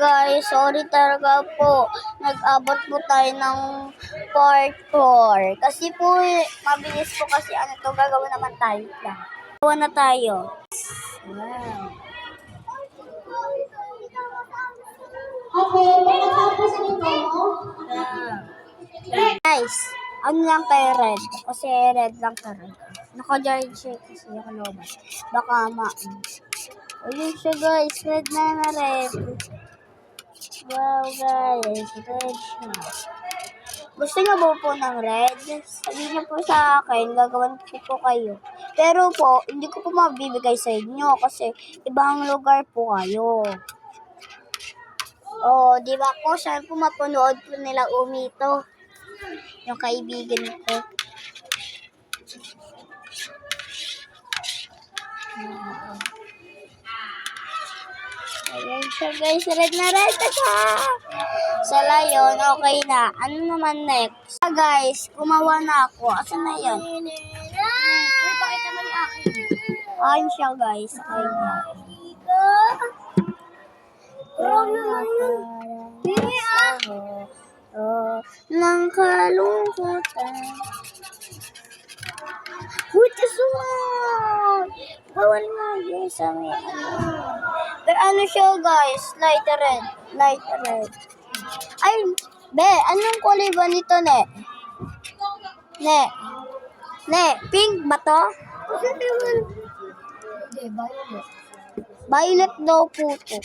guys, sorry talaga po. Nag-abot po tayo ng part 4. Kasi po, mabilis po kasi gagawin naman tayo lang. Gawa na tayo. Wow. Okay, pagkatapos nito, Guys, lang tayo red. Kasi red lang tayo. Naka-jersey kasi ako lobas. Baka ayun siya guys, red na red. Wow guys, red siya. Gusto niyo po ng red? Sabihin niyo po sa akin, gagawin ko po kayo. Pero po, hindi ko po mabibigay sa inyo kasi ibang lugar po kayo. Oh, di ba po? Saan po mapanood po nila Umito? Yung kaibigan ko. Ayan siya guys, red na red na siya. Sa layon, okay na. Ano naman next? Guys, kumawa na ako. Asan na yan? uy, pakita mo yung akin. Ayun siya guys, ayun na. Nang kalungkutan. Huwag sumunod! Bawal nga yun sa may Pero ano siya guys? Light red. Light red. Ay, be, anong kulay ba nito, ne? Ne, pink ba to? Hindi, violet. Violet daw po to.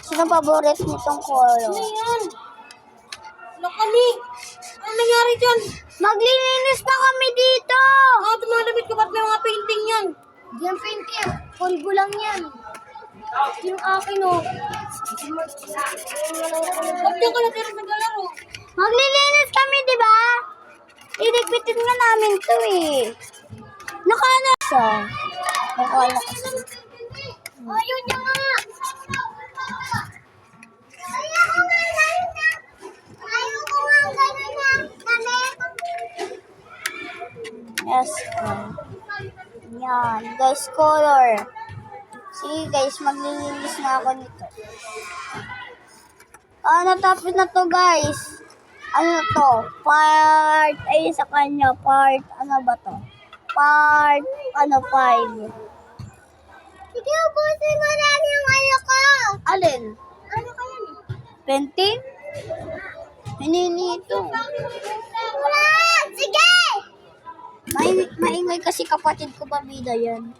Sino paborito nitong color? Ano yan? Nakali! Ano nangyari dyan? Maglilinis na kami dito! Tumadabit ka, ba't may mga painting yan? Hindi yan painting. Polvo lang yan. Yung akin, oh. Ba't yung ka natira sa galaro? Maglilinis kami, di ba? Iligpitin nga namin to eh. Nakaano siya? Nakaano kasi. Ayun niya nga! Yes. Yan. Guys, color. Sige guys, maglilinis na ako nito. Natapos na to guys. Ano to? Part, ay sa kanya, part, ano ba to? Part, 5. Sige, ubusin mo lang yung ano ko. Alin? Ano kaya ni? Painting? Hindi nito. Wala! Sige! Maingay kasi kapatid ko pabida yan.